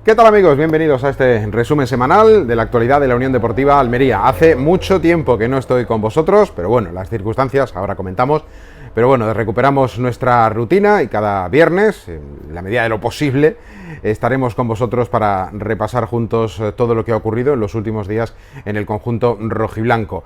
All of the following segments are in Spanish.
¿Qué tal, amigos? Bienvenidos a este resumen semanal de la actualidad de la Unión Deportiva Almería. Hace mucho tiempo que no estoy con vosotros, pero bueno, las circunstancias, ahora comentamos. Pero bueno, recuperamos nuestra rutina y cada viernes, en la medida de lo posible, estaremos con vosotros para repasar juntos todo lo que ha ocurrido en los últimos días en el conjunto rojiblanco.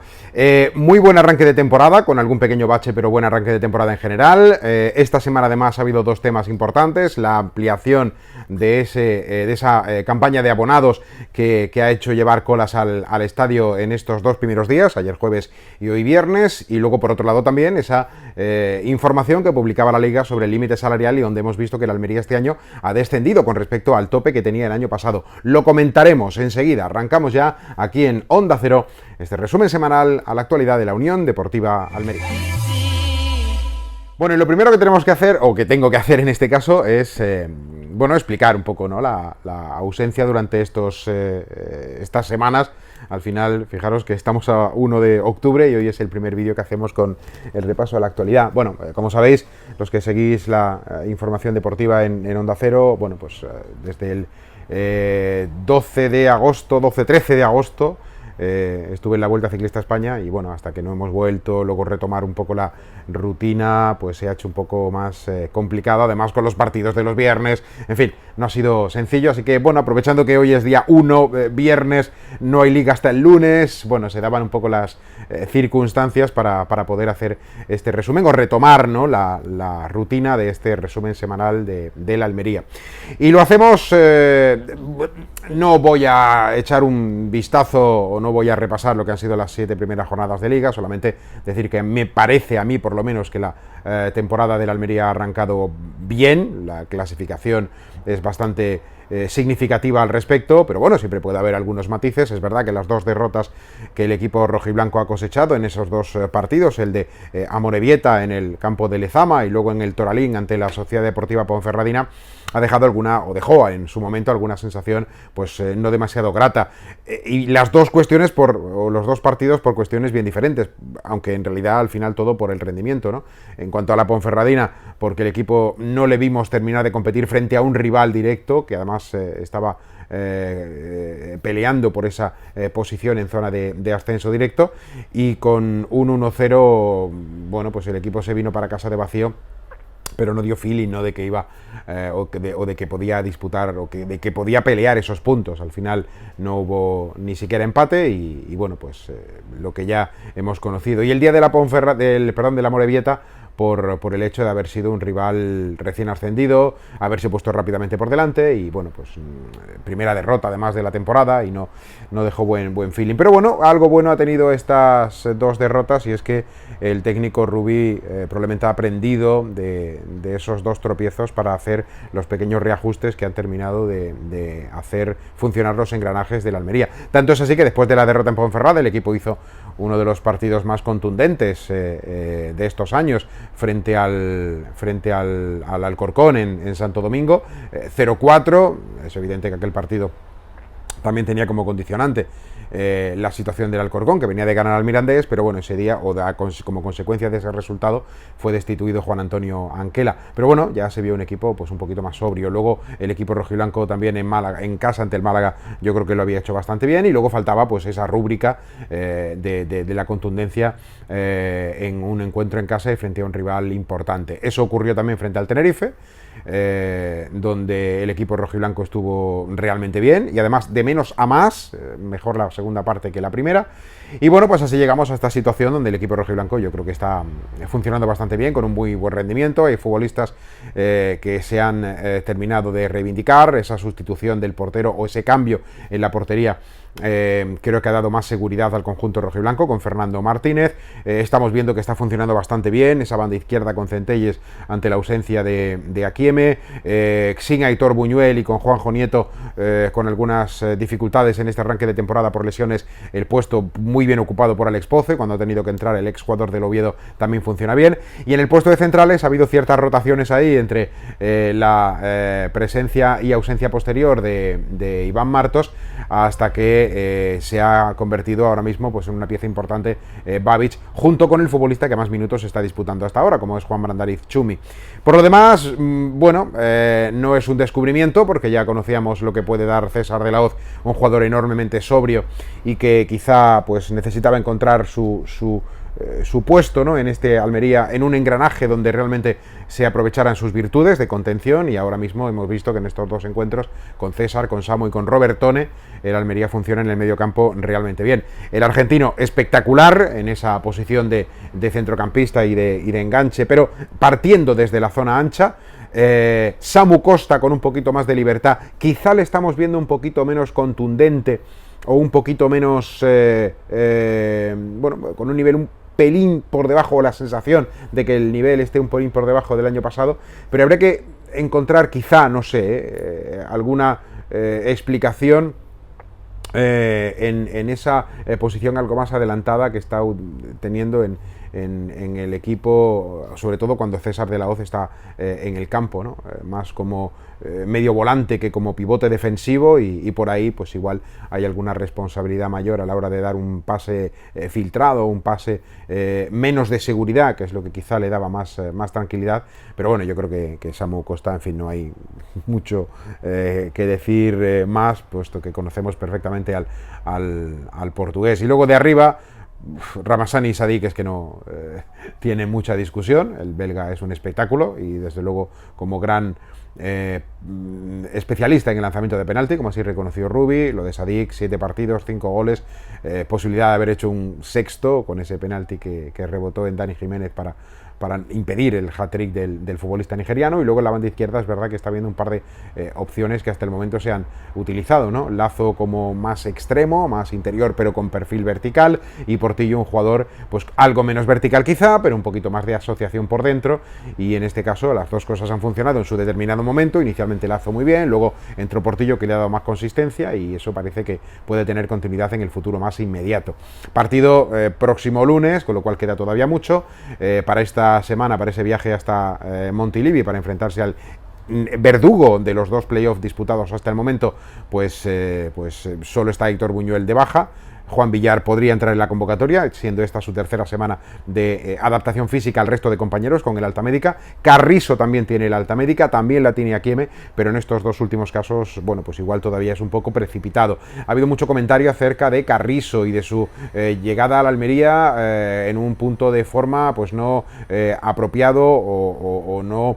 Muy buen arranque de temporada, con algún pequeño bache, pero buen arranque de temporada en general. Esta semana además ha habido dos temas importantes: la ampliación de esa campaña de abonados que ha hecho llevar colas al estadio en estos dos primeros días, ayer jueves y hoy viernes, y luego por otro lado también esa información que publicaba la Liga sobre el límite salarial, y donde hemos visto que el Almería este año ha descendido con respecto al tope que tenía el año pasado. Lo comentaremos enseguida. Arrancamos ya aquí en Onda Cero este resumen semanal a la actualidad de la Unión Deportiva Almería. Bueno, y lo primero que tenemos que hacer, o que tengo que hacer en este caso, es explicar un poco, ¿no?, la ausencia durante estas semanas. Al final, fijaros que estamos a 1 de octubre y hoy es el primer vídeo que hacemos con el repaso de la actualidad. Bueno, como sabéis, los que seguís la información deportiva en Onda Cero, bueno, pues desde el 13 de agosto, estuve en la Vuelta Ciclista a España y bueno, hasta que no hemos vuelto, luego retomar un poco la rutina, pues se ha hecho un poco más complicado, además con los partidos de los viernes, en fin, no ha sido sencillo, así que bueno, aprovechando que hoy es día 1, viernes, no hay liga hasta el lunes, bueno, se daban un poco las circunstancias para poder hacer este resumen o retomar, ¿no?, la rutina de este resumen semanal de la Almería. Y lo hacemos, no voy a echar un vistazo o no voy a repasar lo que han sido las 7 primeras jornadas de liga, solamente decir que me parece a mí por lo menos que la temporada de la Almería ha arrancado bien, la clasificación es bastante significativa al respecto, pero bueno, siempre puede haber algunos matices. Es verdad que las dos derrotas que el equipo rojiblanco ha cosechado en esos dos partidos, el de Amorebieta en el campo de Lezama y luego en el Toralín ante la Sociedad Deportiva Ponferradina, ha dejado dejó en su momento alguna sensación pues no demasiado grata, y las dos cuestiones los dos partidos por cuestiones bien diferentes, aunque en realidad al final todo por el rendimiento, ¿no? En cuanto a la Ponferradina, porque el equipo no le vimos terminar de competir frente a un rival directo que además estaba peleando por esa posición en zona de ascenso directo, y con un 1-0, bueno, pues el equipo se vino para casa de vacío, pero no dio feeling, ¿no?, de que iba o de que podía disputar de que podía pelear esos puntos. Al final no hubo ni siquiera empate y bueno, pues lo que ya hemos conocido. Y el día de la Amorebieta, por el hecho de haber sido un rival recién ascendido, haberse puesto rápidamente por delante y bueno, pues primera derrota además de la temporada, y no dejó buen feeling. Pero bueno, algo bueno ha tenido estas dos derrotas, y es que el técnico Rubí probablemente ha aprendido de esos dos tropiezos para hacer los pequeños reajustes que han terminado de hacer funcionar los engranajes de la Almería. Tanto es así que después de la derrota en Ponferrada, el equipo hizo uno de los partidos más contundentes de estos años frente al Alcorcón en Santo Domingo, 0-4. Es evidente que aquel partido también tenía como condicionante la situación del Alcorcón, que venía de ganar al Mirandés, pero bueno, ese día, como consecuencia de ese resultado, fue destituido Juan Antonio Anquela. Pero bueno, ya se vio un equipo pues un poquito más sobrio. Luego el equipo rojiblanco también en casa ante el Málaga, yo creo que lo había hecho bastante bien, y luego faltaba pues esa rúbrica de la contundencia en un encuentro en casa y frente a un rival importante. Eso ocurrió también frente al Tenerife, donde el equipo rojiblanco estuvo realmente bien, y además de menos a más, mejor la segunda parte que la primera. Y bueno, pues así llegamos a esta situación donde el equipo rojiblanco yo creo que está funcionando bastante bien, con un muy buen rendimiento. Hay futbolistas que se han terminado de reivindicar. Esa sustitución del portero o ese cambio en la portería creo que ha dado más seguridad al conjunto rojiblanco con Fernando Martínez. Estamos viendo que está funcionando bastante bien esa banda izquierda con Centelles ante la ausencia de Akieme, sin Aitor Buñuel y con Juanjo Nieto con algunas dificultades en este arranque de temporada por lesiones. El puesto muy bien ocupado por Alex Poce, cuando ha tenido que entrar el exjugador del Oviedo también funciona bien, y en el puesto de centrales ha habido ciertas rotaciones ahí entre la presencia y ausencia posterior de Iván Martos, hasta que que se ha convertido ahora mismo pues en una pieza importante Babic, junto con el futbolista que más minutos está disputando hasta ahora, como es Juan Brandariz Chumi. Por lo demás, bueno, no es un descubrimiento, porque ya conocíamos lo que puede dar César de la Hoz, un jugador enormemente sobrio y que quizá pues necesitaba encontrar su puesto, ¿no?, en este Almería, en un engranaje donde realmente se aprovecharan sus virtudes de contención, y ahora mismo hemos visto que en estos dos encuentros, con César, con Samu y con Robertone, el Almería funciona en el medio campo realmente bien. El argentino espectacular en esa posición de centrocampista y de enganche, pero partiendo desde la zona ancha. Samu Costa con un poquito más de libertad, quizá le estamos viendo un poquito menos contundente o un poquito menos, bueno, con un nivel un pelín por debajo, o la sensación de que el nivel esté un pelín por debajo del año pasado, pero habría que encontrar quizá, no sé, alguna explicación en esa posición algo más adelantada que está teniendo en el equipo, sobre todo cuando César de la Hoz está en el campo, ¿no? Más como medio volante que como pivote defensivo, y por ahí pues igual hay alguna responsabilidad mayor a la hora de dar un pase filtrado, un pase menos de seguridad, que es lo que quizá le daba más tranquilidad. Pero bueno, yo creo que Samu Costa, en fin, no hay mucho que decir más, puesto que conocemos perfectamente al portugués. Y luego de arriba, Ramazani y Sadik es que no tiene mucha discusión. El belga es un espectáculo y desde luego como gran especialista en el lanzamiento de penalti, como así reconoció Rubi. Lo de Sadik, 7 partidos, 5 goles, posibilidad de haber hecho un sexto con ese penalti que rebotó en Dani Jiménez para impedir el hat-trick del futbolista nigeriano. Y luego en la banda izquierda es verdad que está viendo un par de opciones que hasta el momento se han utilizado, ¿no? Lazo como más extremo, más interior, pero con perfil vertical, y Portillo un jugador pues algo menos vertical quizá, pero un poquito más de asociación por dentro, y en este caso las dos cosas han funcionado en su determinado momento. Inicialmente Lazo muy bien, luego entró Portillo, que le ha dado más consistencia, y eso parece que puede tener continuidad en el futuro más inmediato. Partido próximo lunes, con lo cual queda todavía mucho para esta semana, para ese viaje hasta Montilivi, para enfrentarse al verdugo de los dos playoffs disputados hasta el momento. Pues solo está Héctor Buñuel de baja. Juan Villar podría entrar en la convocatoria, siendo esta su tercera semana de adaptación física al resto de compañeros con el alta médica. Carrizo también tiene el alta médica, también la tiene Akieme, pero en estos dos últimos casos, bueno, pues igual todavía es un poco precipitado. Ha habido mucho comentario acerca de Carrizo y de su llegada a la Almería en un punto de forma pues no apropiado o no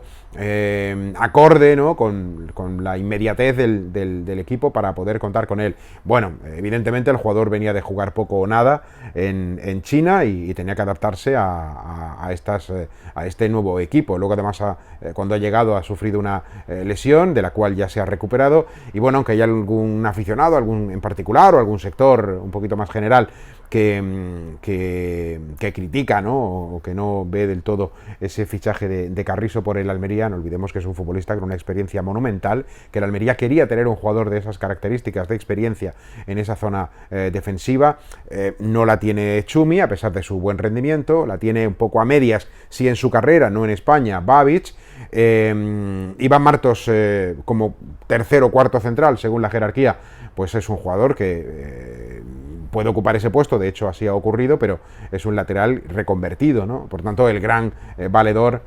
acorde, ¿no?, con la inmediatez del equipo para poder contar con él. Bueno, evidentemente el jugador venía de jugar poco o nada en China y tenía que adaptarse a este nuevo equipo. Luego además cuando ha llegado ha sufrido una lesión de la cual ya se ha recuperado, y bueno, aunque hay algún aficionado, algún en particular, o algún sector un poquito más general que critica, ¿no?, o que no ve del todo ese fichaje de Carrizo por el Almería, no olvidemos que es un futbolista con una experiencia monumental, que el Almería quería tener un jugador de esas características de experiencia en esa zona defensiva. No la tiene Chumi, a pesar de su buen rendimiento, la tiene un poco a medias, sí en su carrera, no en España, Babic. Iván Martos como tercero o cuarto central, según la jerarquía, pues es un jugador que puede ocupar ese puesto, de hecho así ha ocurrido, pero es un lateral reconvertido, ¿no? Por tanto, el gran valedor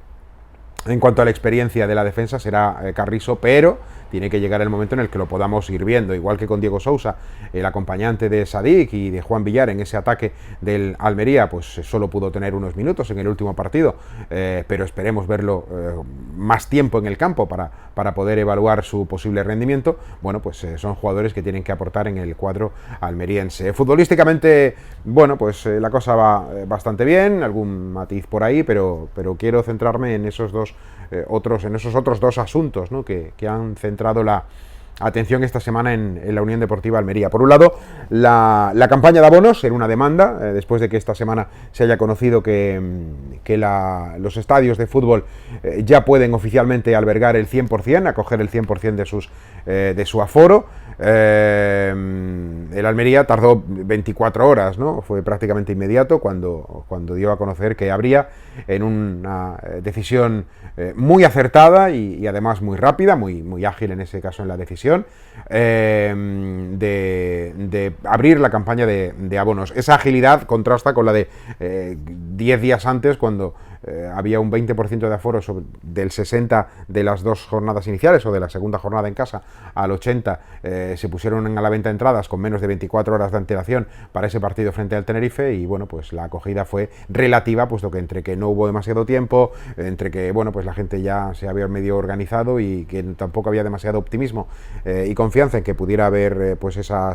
en cuanto a la experiencia de la defensa será Carrizo, pero tiene que llegar el momento en el que lo podamos ir viendo, igual que con Diego Sousa, el acompañante de Sadik y de Juan Villar en ese ataque del Almería, pues solo pudo tener unos minutos en el último partido, pero esperemos verlo más tiempo en el campo para poder evaluar su posible rendimiento. Bueno, pues son jugadores que tienen que aportar en el cuadro almeriense. Futbolísticamente, bueno, pues la cosa va bastante bien, algún matiz por ahí, pero quiero centrarme en esos otros dos asuntos, ¿no?, que han centrado la atención esta semana en la Unión Deportiva Almería. Por un lado, la campaña de abonos en una demanda, después de que esta semana se haya conocido que los estadios de fútbol ya pueden oficialmente albergar el 100%, acoger el 100% de su aforo. El Almería tardó 24 horas, ¿no? Fue prácticamente inmediato cuando dio a conocer que habría, en una decisión muy acertada y además muy rápida, muy ágil en ese caso en la decisión, decisión de abrir la campaña de abonos. Esa agilidad contrasta con la de 10 días antes, cuando había un 20% de aforo del 60 de las dos jornadas iniciales o de la segunda jornada en casa al 80, se pusieron a la venta entradas con menos de 24 horas de antelación para ese partido frente al Tenerife, y bueno, pues la acogida fue relativa, puesto que entre que no hubo demasiado tiempo, entre que bueno, pues la gente ya se había medio organizado y que tampoco había demasiado optimismo y confianza en que pudiera haber pues esa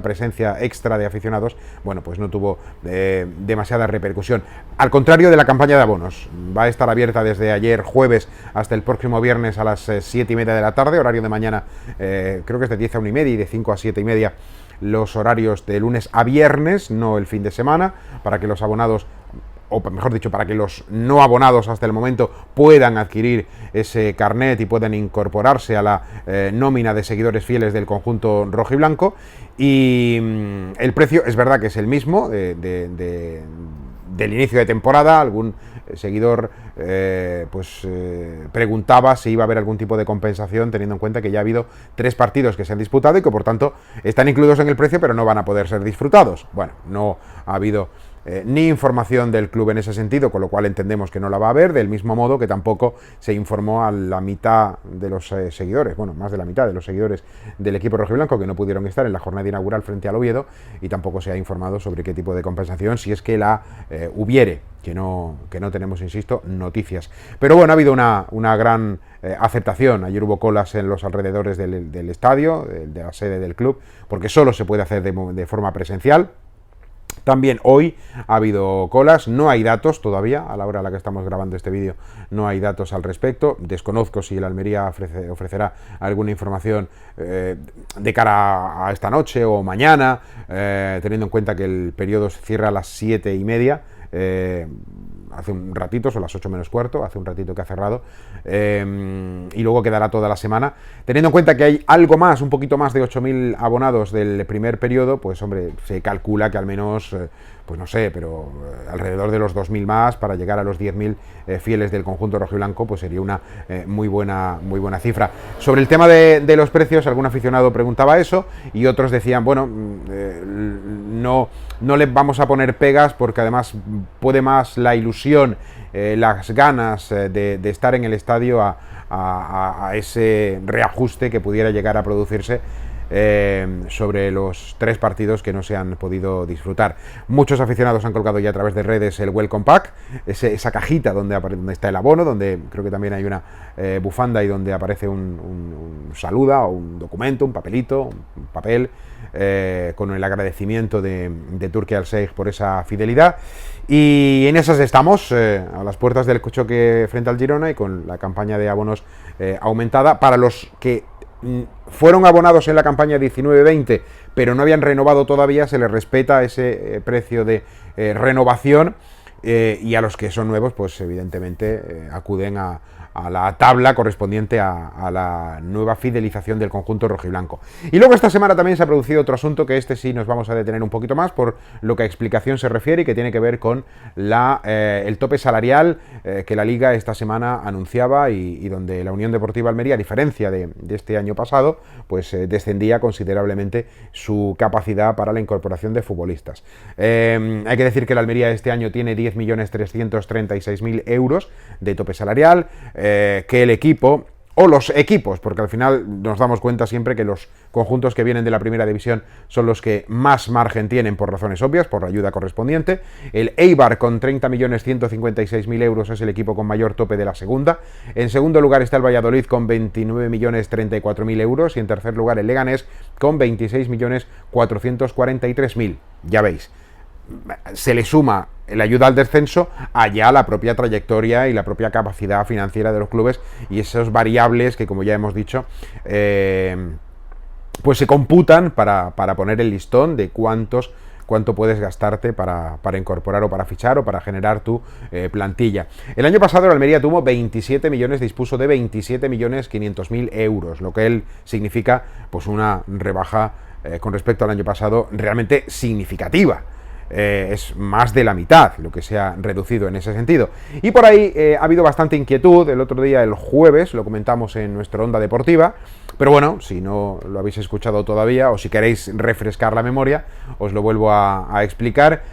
presencia extra de aficionados, bueno, pues no tuvo demasiada repercusión. Al contrario de la campaña de abonos, va a estar abierta desde ayer jueves hasta el próximo viernes a las 7:30 de la tarde, horario de mañana, creo que es de 10 a 1:30 y de 5 a 7:30 los horarios de lunes a viernes, no el fin de semana, para que los abonados, o mejor dicho, para que los no abonados hasta el momento puedan adquirir ese carnet y puedan incorporarse a la nómina de seguidores fieles del conjunto rojiblanco. Y el precio es verdad que es el mismo del inicio de temporada. Algún seguidor preguntaba si iba a haber algún tipo de compensación, teniendo en cuenta que ya ha habido 3 partidos que se han disputado y que por tanto están incluidos en el precio, pero no van a poder ser disfrutados. Bueno, no ha habido ni información del club en ese sentido, con lo cual entendemos que no la va a haber, del mismo modo que tampoco se informó a la mitad de los seguidores, bueno, más de la mitad de los seguidores del equipo rojiblanco que no pudieron estar en la jornada inaugural frente al Oviedo, y tampoco se ha informado sobre qué tipo de compensación, si es que la hubiere, que no tenemos, insisto, noticias. Pero bueno, ha habido una gran aceptación. Ayer hubo colas en los alrededores del estadio, de la sede del club, porque solo se puede hacer de forma presencial. También hoy ha habido colas, no hay datos todavía, a la hora a la que estamos grabando este vídeo no hay datos al respecto. Desconozco si el Almería ofrecerá alguna información de cara a esta noche o mañana, teniendo en cuenta que el periodo se cierra a las 7:30, hace un ratito, son las 8 menos cuarto, hace un ratito que ha cerrado, y luego quedará toda la semana. Teniendo en cuenta que hay algo más, un poquito más de 8.000 abonados del primer periodo, pues hombre, se calcula que al menos, pues no sé, pero alrededor de los 2.000 más para llegar a los 10.000 fieles del conjunto rojiblanco, pues sería una muy buena cifra. Sobre el tema de los precios, algún aficionado preguntaba eso y otros decían, bueno, no le vamos a poner pegas porque además puede más la ilusión, las ganas de estar en el estadio a ese reajuste que pudiera llegar a producirse sobre los 3 partidos que no se han podido disfrutar. Muchos aficionados han colgado ya a través de redes el Welcome Pack, esa cajita donde está el abono, donde creo que también hay una bufanda y donde aparece un saluda o un documento, un papelito, un papel con el agradecimiento de Turki Al-Sheikh por esa fidelidad. Y en esas estamos, a las puertas del choque frente al Girona, y con la campaña de abonos aumentada. Para los que fueron abonados en la campaña 19-20 pero no habían renovado todavía, se les respeta ese precio de renovación, y a los que son nuevos, pues evidentemente acuden a la tabla correspondiente a la nueva fidelización del conjunto rojiblanco. Y luego esta semana también se ha producido otro asunto, que este sí nos vamos a detener un poquito más por lo que a explicación se refiere, y que tiene que ver con el tope salarial que la Liga esta semana anunciaba, y donde la Unión Deportiva Almería, a diferencia de este año pasado, pues descendía considerablemente su capacidad para la incorporación de futbolistas. Hay que decir que la Almería este año tiene 10.336.000 euros de tope salarial, que el equipo, o los equipos, porque al final nos damos cuenta siempre que los conjuntos que vienen de la primera división son los que más margen tienen, por razones obvias, por la ayuda correspondiente. El Eibar, con 30.156.000 euros, es el equipo con mayor tope de la segunda. En segundo lugar está el Valladolid con 29.034.000 euros, y en tercer lugar el Leganés con 26.443.000. Ya veis, se le suma la ayuda al descenso allá la propia trayectoria y la propia capacidad financiera de los clubes, y esas variables que, como ya hemos dicho, pues se computan para poner el listón de cuánto puedes gastarte para incorporar o para fichar o para generar tu plantilla. El año pasado la Almería tuvo 27 millones, dispuso de 27.500.000 euros, lo que él significa pues una rebaja con respecto al año pasado realmente significativa. es más de la mitad lo que se ha reducido en ese sentido. Y por ahí ha habido bastante inquietud. El otro día, el jueves, lo comentamos en nuestra Onda Deportiva, pero bueno, si no lo habéis escuchado todavía o si queréis refrescar la memoria, os lo vuelvo a explicar,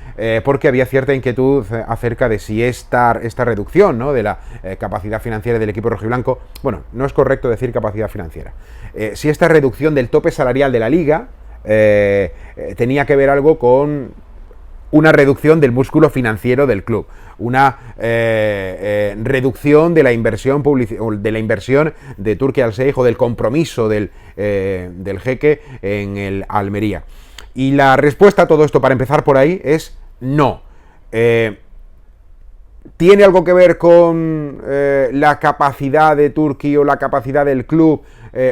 porque había cierta inquietud acerca de si esta reducción, ¿no?, de la capacidad financiera del equipo rojiblanco, bueno, no es correcto decir capacidad financiera, si esta reducción del tope salarial de la Liga tenía que ver algo con una reducción del músculo financiero del club, una reducción de la inversión de Turki Al-Sheikh o del compromiso del jeque en el Almería. Y la respuesta a todo esto, para empezar por ahí, es no. ¿Tiene algo que ver con la capacidad de Turki o la capacidad del club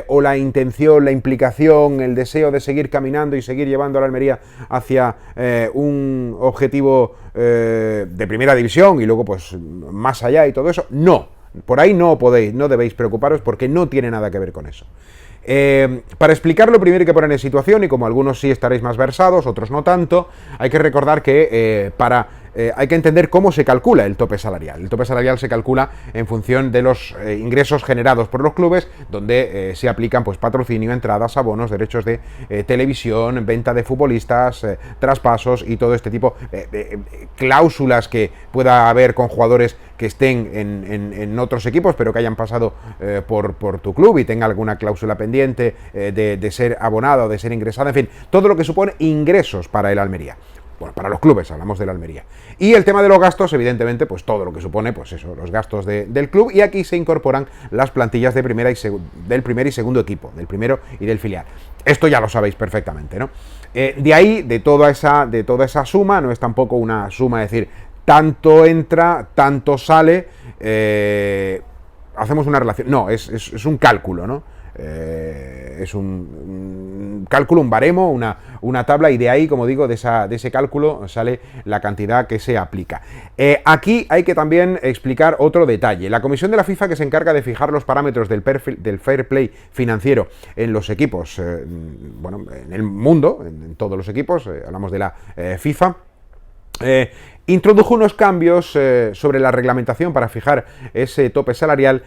o la intención, la implicación, el deseo de seguir caminando y seguir llevando a la Almería hacia un objetivo de primera división y luego pues más allá y todo eso? No, por ahí no debéis preocuparos porque no tiene nada que ver con eso. Para explicarlo primero hay que poner en situación, y como algunos sí estaréis más versados, otros no tanto, hay que recordar que hay que entender cómo se calcula el tope salarial. El tope salarial se calcula en función de los ingresos generados por los clubes, donde se aplican pues patrocinio, entradas, abonos, derechos de televisión, venta de futbolistas, traspasos y todo este tipo de cláusulas que pueda haber con jugadores que estén en otros equipos, pero que hayan pasado por tu club y tenga alguna cláusula pendiente de ser abonado, de ser ingresado, en fin, todo lo que supone ingresos para el Almería. Bueno, para los clubes, hablamos de la Almería. Y el tema de los gastos, evidentemente, pues todo lo que supone, pues eso, los gastos del club, y aquí se incorporan las plantillas de del primer y segundo equipo, del primero y del filial. Esto ya lo sabéis perfectamente, ¿no? De ahí, de toda esa suma, no es tampoco una suma, es decir, tanto entra, tanto sale, hacemos una relación. No, es un cálculo, ¿no? Es un cálculo, un baremo, una tabla, y de ahí, como digo, de ese cálculo sale la cantidad que se aplica. Aquí hay que también explicar otro detalle. La comisión de la FIFA, que se encarga de fijar los parámetros del fair play financiero en los equipos, bueno, en el mundo, en todos los equipos, hablamos de la FIFA, introdujo unos cambios sobre la reglamentación para fijar ese tope salarial,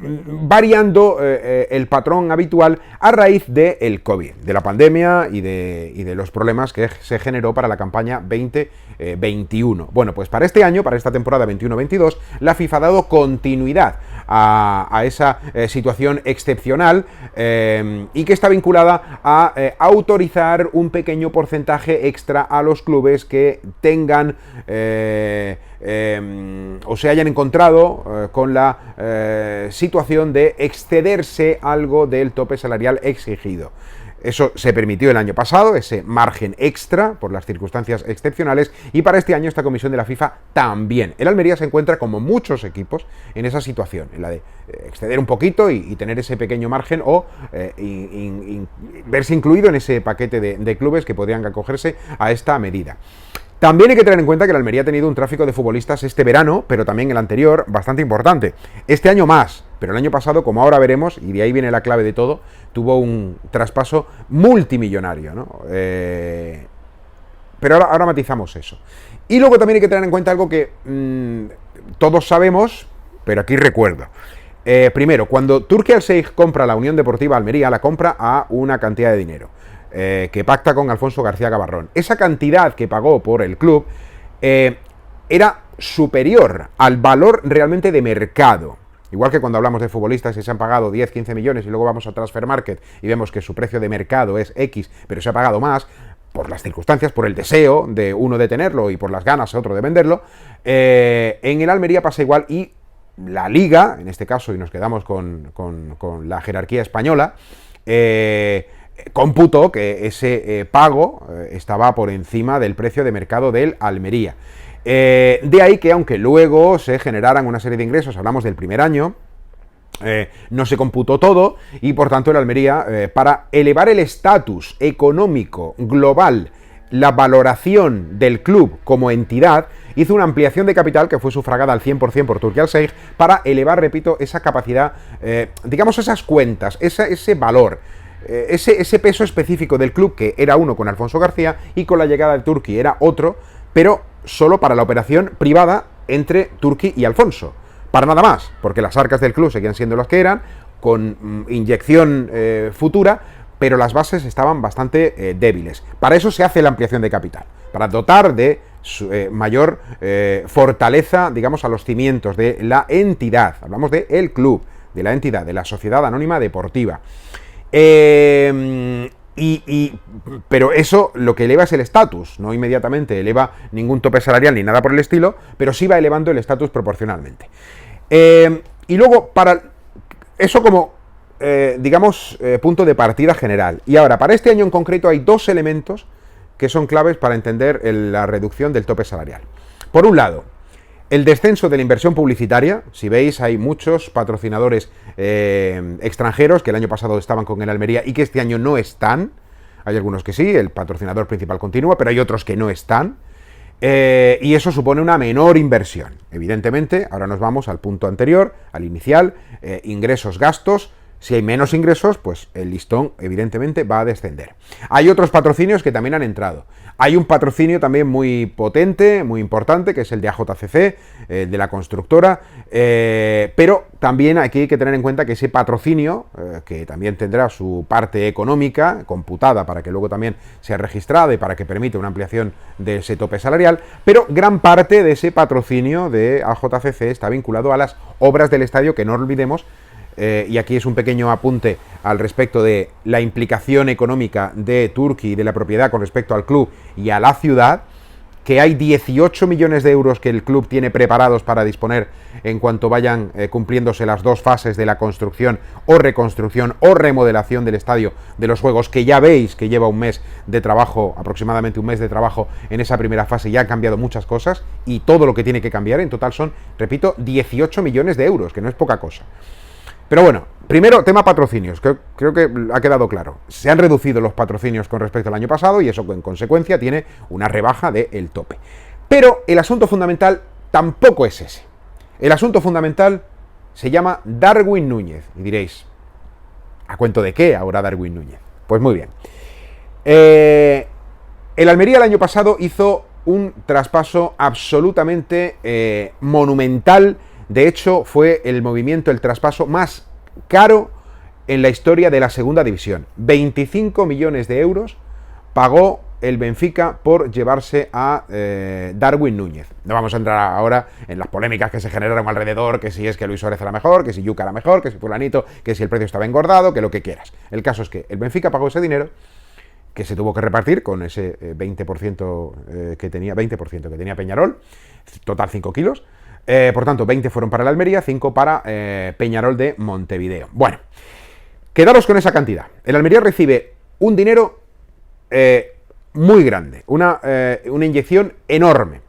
variando el patrón habitual a raíz del COVID, de la pandemia y de los problemas que se generó para la campaña 2021. Bueno, pues para este año, para esta temporada 21-22, la FIFA ha dado continuidad a esa situación excepcional y que está vinculada a autorizar un pequeño porcentaje extra a los clubes que tengan o se hayan encontrado con la situación de excederse algo del tope salarial exigido. Eso se permitió el año pasado, ese margen extra por las circunstancias excepcionales, y para este año esta comisión de la FIFA también. El Almería se encuentra, como muchos equipos, en esa situación, en la de exceder un poquito y tener ese pequeño margen o verse incluido en ese paquete de clubes que podrían acogerse a esta medida. También hay que tener en cuenta que la Almería ha tenido un tráfico de futbolistas este verano, pero también el anterior, bastante importante. Este año más, pero el año pasado, como ahora veremos, y de ahí viene la clave de todo, tuvo un traspaso multimillonario, ¿no? Pero ahora matizamos eso. Y luego también hay que tener en cuenta algo que todos sabemos, pero aquí recuerdo. Primero, cuando Turki Al-Sheikh compra la Unión Deportiva Almería, la compra a una cantidad de dinero que pacta con Alfonso García Gabarrón. Esa cantidad que pagó por el club era superior al valor realmente de mercado. Igual que cuando hablamos de futbolistas y se han pagado 10, 15 millones y luego vamos a Transfermarkt y vemos que su precio de mercado es X, pero se ha pagado más por las circunstancias, por el deseo de uno de tenerlo y por las ganas de otro de venderlo, en el Almería pasa igual, y la Liga, en este caso, y nos quedamos con la jerarquía española, computó que ese pago estaba por encima del precio de mercado del Almería. De ahí que, aunque luego se generaran una serie de ingresos, hablamos del primer año, no se computó todo, y por tanto el Almería, para elevar el estatus económico global, la valoración del club como entidad, hizo una ampliación de capital que fue sufragada al 100% por Turki Al-Sheikh para elevar, repito, esa capacidad, digamos esas cuentas, ese valor. ese peso específico del club, que era uno con Alfonso García, y con la llegada de Turki era otro, pero solo para la operación privada entre Turki y Alfonso. Para nada más, porque las arcas del club seguían siendo las que eran, con inyección futura, pero las bases estaban bastante débiles. Para eso se hace la ampliación de capital, para dotar de mayor fortaleza, digamos, a los cimientos de la entidad. Hablamos de el club, de la entidad, de la Sociedad Anónima Deportiva. Pero eso lo que eleva es el estatus, no inmediatamente eleva ningún tope salarial ni nada por el estilo, pero sí va elevando el estatus proporcionalmente. Y luego, para eso como, digamos, punto de partida general. Y ahora, para este año en concreto hay dos elementos que son claves para entender la reducción del tope salarial. Por un lado, el descenso de la inversión publicitaria. Si veis, hay muchos patrocinadores extranjeros que el año pasado estaban con el Almería y que este año no están. Hay algunos que sí, el patrocinador principal continúa, pero hay otros que no están. Y eso supone una menor inversión. Evidentemente, ahora nos vamos al punto anterior, al inicial, ingresos, gastos. Si hay menos ingresos, pues el listón evidentemente va a descender. Hay otros patrocinios que también han entrado. Hay un patrocinio también muy potente, muy importante, que es el de AJCC, de la constructora, pero también aquí hay que tener en cuenta que ese patrocinio, que también tendrá su parte económica computada para que luego también sea registrada y para que permita una ampliación de ese tope salarial, pero gran parte de ese patrocinio de AJCC está vinculado a las obras del estadio, que no olvidemos. Y aquí es un pequeño apunte al respecto de la implicación económica de Turki y de la propiedad con respecto al club y a la ciudad, que hay 18 millones de euros que el club tiene preparados para disponer en cuanto vayan cumpliéndose las dos fases de la construcción o reconstrucción o remodelación del estadio de los Juegos, que ya veis que lleva un mes de trabajo, aproximadamente un mes de trabajo en esa primera fase, ya han cambiado muchas cosas y todo lo que tiene que cambiar. En total son, repito, 18 millones de euros, que no es poca cosa. Pero bueno, primero, tema patrocinios, creo que ha quedado claro. Se han reducido los patrocinios con respecto al año pasado y eso en consecuencia tiene una rebaja del tope. Pero el asunto fundamental tampoco es ese. El asunto fundamental se llama Darwin Núñez. Y diréis, ¿a cuento de qué ahora Darwin Núñez? Pues muy bien. El Almería el año pasado hizo un traspaso absolutamente monumental. De hecho, fue el traspaso más caro en la historia de la segunda división. 25 millones de euros pagó el Benfica por llevarse a Darwin Núñez. No vamos a entrar ahora en las polémicas que se generaron alrededor, que si es que Luis Suárez era mejor, que si Yuca era mejor, que si fulanito, que si el precio estaba engordado, que lo que quieras. El caso es que el Benfica pagó ese dinero, que se tuvo que repartir con ese 20% que tenía Peñarol, total 5 kilos. Por tanto, 20 fueron para el Almería, 5 para Peñarol de Montevideo. Bueno, quedaros con esa cantidad. El Almería recibe un dinero muy grande, una inyección enorme.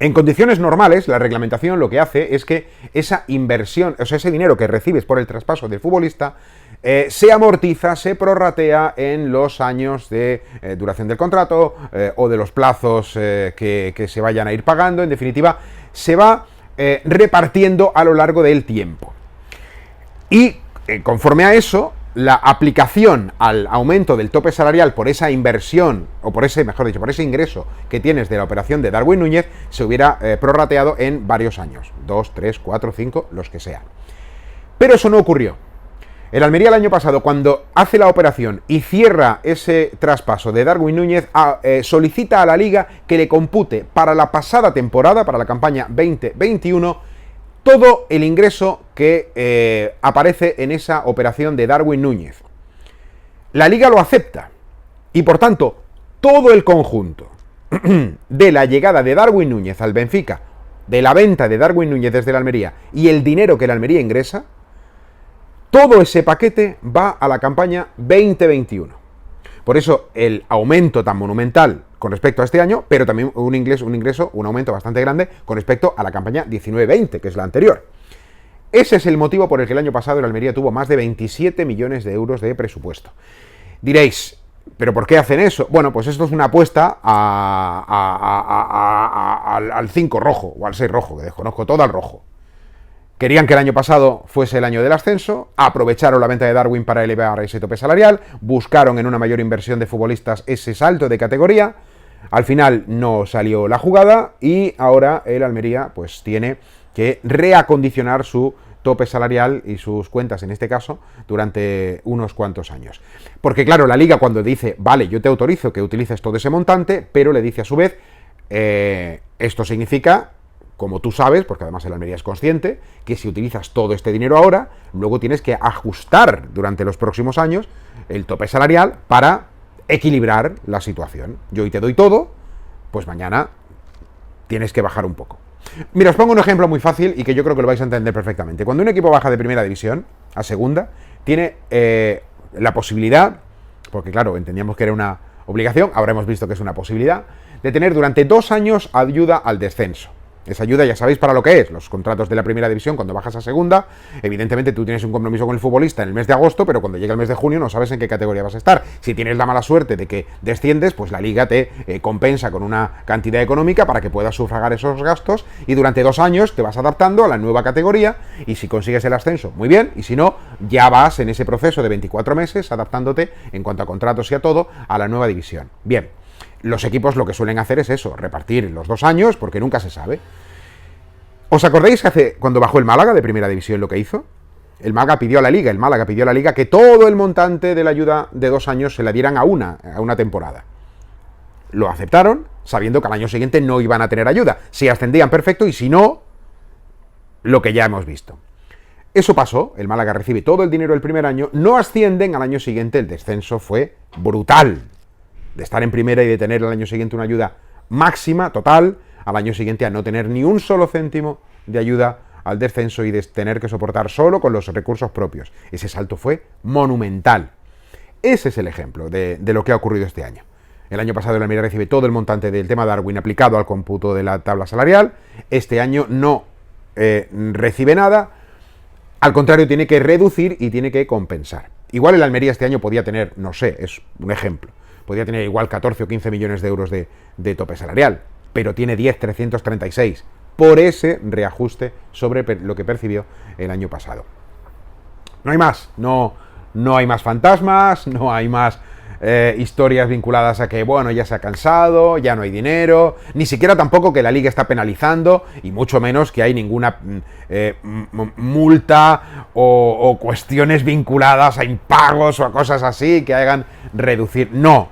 En condiciones normales, la reglamentación lo que hace es que esa inversión, o sea, ese dinero que recibes por el traspaso del futbolista, se amortiza, se prorratea en los años de duración del contrato o de los plazos que se vayan a ir pagando. En definitiva, se va repartiendo a lo largo del tiempo. Y conforme a eso, la aplicación al aumento del tope salarial por esa inversión, o por ese, mejor dicho, por ese ingreso que tienes de la operación de Darwin Núñez, se hubiera prorrateado en varios años, 2, 3, 4, 5, los que sean. Pero eso no ocurrió. El Almería el año pasado, cuando hace la operación y cierra ese traspaso de Darwin Núñez, solicita a la Liga que le compute para la pasada temporada, para la campaña 2021, todo el ingreso que aparece en esa operación de Darwin Núñez. La Liga lo acepta y, por tanto, todo el conjunto de la llegada de Darwin Núñez al Benfica, de la venta de Darwin Núñez desde el Almería y el dinero que el Almería ingresa, todo ese paquete va a la campaña 2021. Por eso el aumento tan monumental con respecto a este año, pero también un aumento bastante grande con respecto a la campaña 19-20, que es la anterior. Ese es el motivo por el que el año pasado el Almería tuvo más de 27 millones de euros de presupuesto. Diréis, ¿pero por qué hacen eso? Bueno, pues esto es una apuesta al 5 rojo, o al 6 rojo, que desconozco todo al rojo. Querían que el año pasado fuese el año del ascenso, aprovecharon la venta de Darwin para elevar ese tope salarial, buscaron en una mayor inversión de futbolistas ese salto de categoría, al final no salió la jugada y ahora el Almería pues tiene que reacondicionar su tope salarial y sus cuentas en este caso durante unos cuantos años. Porque claro, la Liga cuando dice, vale, yo te autorizo que utilices todo ese montante, pero le dice a su vez, esto significa, como tú sabes, porque además el Almería es consciente, que si utilizas todo este dinero ahora, luego tienes que ajustar durante los próximos años el tope salarial para equilibrar la situación. Yo hoy te doy todo, pues mañana tienes que bajar un poco. Mira, os pongo un ejemplo muy fácil y que yo creo que lo vais a entender perfectamente. Cuando un equipo baja de primera división a segunda, tiene la posibilidad, porque claro, entendíamos que era una obligación, ahora hemos visto que es una posibilidad, de tener durante 2 años ayuda al descenso. Esa ayuda ya sabéis para lo que es, los contratos de la primera división cuando bajas a segunda, evidentemente tú tienes un compromiso con el futbolista en el mes de agosto, pero cuando llega el mes de junio no sabes en qué categoría vas a estar. Si tienes la mala suerte de que desciendes, pues la liga te compensa con una cantidad económica para que puedas sufragar esos gastos y durante 2 años te vas adaptando a la nueva categoría y si consigues el ascenso, muy bien, y si no, ya vas en ese proceso de 24 meses adaptándote en cuanto a contratos y a todo a la nueva división. Bien. Los equipos lo que suelen hacer es eso, repartir los 2 años, porque nunca se sabe. ¿Os acordáis que cuando bajó el Málaga de primera división lo que hizo? El Málaga pidió a la Liga que todo el montante de la ayuda de 2 años se la dieran a una temporada. Lo aceptaron, sabiendo que al año siguiente no iban a tener ayuda. Si ascendían, perfecto, y si no, lo que ya hemos visto. Eso pasó, el Málaga recibe todo el dinero el primer año, no ascienden, al año siguiente el descenso fue brutal. De estar en primera y de tener el año siguiente una ayuda máxima, total, al año siguiente a no tener ni un solo céntimo de ayuda al descenso y de tener que soportar solo con los recursos propios. Ese salto fue monumental. Ese es el ejemplo de lo que ha ocurrido este año. El año pasado el Almería recibe todo el montante del tema Darwin aplicado al cómputo de la tabla salarial. Este año no recibe nada. Al contrario, tiene que reducir y tiene que compensar. Igual el Almería este año podía tener, no sé, es un ejemplo, podría tener igual 14 o 15 millones de euros de tope salarial, pero tiene 10.336 por ese reajuste sobre lo que percibió el año pasado. No hay más, no hay más fantasmas, no hay más historias vinculadas a que, bueno, ya se ha cansado, ya no hay dinero, ni siquiera tampoco que la Liga está penalizando, y mucho menos que hay ninguna multa o cuestiones vinculadas a impagos o a cosas así que hagan reducir. No,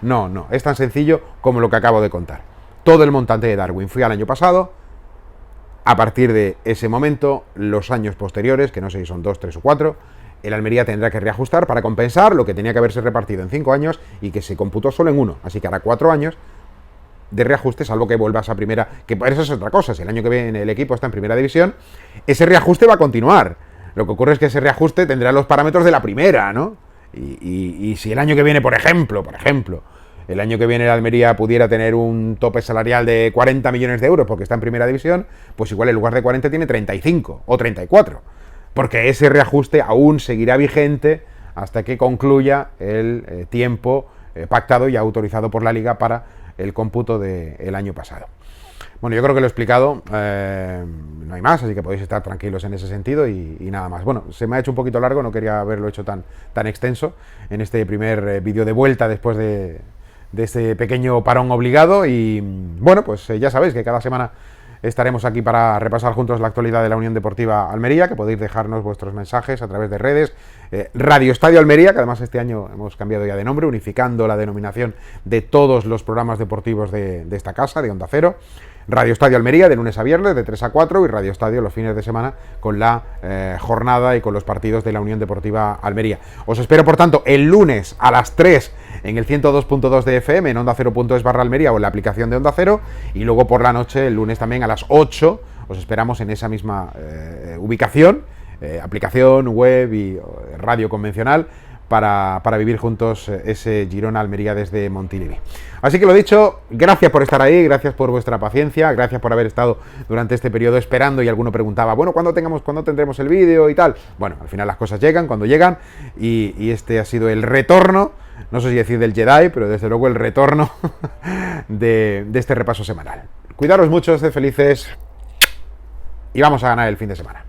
es tan sencillo como lo que acabo de contar. Todo el montante de Darwin fue al año pasado. A partir de ese momento, los años posteriores, que no sé si son 2, 3 o 4, el Almería tendrá que reajustar para compensar lo que tenía que haberse repartido en 5 años y que se computó solo en 1. Así que hará 4 años de reajuste, salvo que vuelvas a primera, que eso es otra cosa. Si el año que viene el equipo está en primera división, ese reajuste va a continuar. Lo que ocurre es que ese reajuste tendrá los parámetros de la primera, ¿no? Y si el año que viene, por ejemplo, el año que viene el Almería pudiera tener un tope salarial de 40 millones de euros porque está en primera división, pues igual en lugar de 40 tiene 35 o 34. Porque ese reajuste aún seguirá vigente hasta que concluya el tiempo pactado y autorizado por la Liga para el cómputo del año pasado. Bueno, yo creo que lo he explicado, no hay más, así que podéis estar tranquilos en ese sentido y nada más. Bueno, se me ha hecho un poquito largo, no quería haberlo hecho tan extenso en este primer vídeo de vuelta después de este pequeño parón obligado y bueno, pues ya sabéis que cada semana estaremos aquí para repasar juntos la actualidad de la Unión Deportiva Almería, que podéis dejarnos vuestros mensajes a través de redes. Radio Estadio Almería, que además este año hemos cambiado ya de nombre, unificando la denominación de todos los programas deportivos de esta casa, de Onda Cero. Radio Estadio Almería de lunes a viernes de 3 a 4 y Radio Estadio los fines de semana con la jornada y con los partidos de la Unión Deportiva Almería. Os espero, por tanto, el lunes a las 3 en el 102.2 de FM en ondacero.es/Almería o en la aplicación de Onda Cero, y luego por la noche, el lunes también a las 8, os esperamos en esa misma ubicación, aplicación, web y radio convencional, para vivir juntos ese Girona-Almería desde Montilivi. Así que lo dicho, gracias por estar ahí, gracias por vuestra paciencia, gracias por haber estado durante este periodo esperando, y alguno preguntaba, bueno, ¿cuándo tendremos el vídeo y tal? Bueno, al final las cosas llegan cuando llegan, y este ha sido el retorno, no sé si decir del Jedi, pero desde luego el retorno de este repaso semanal. Cuidaros mucho, sed felices y vamos a ganar el fin de semana.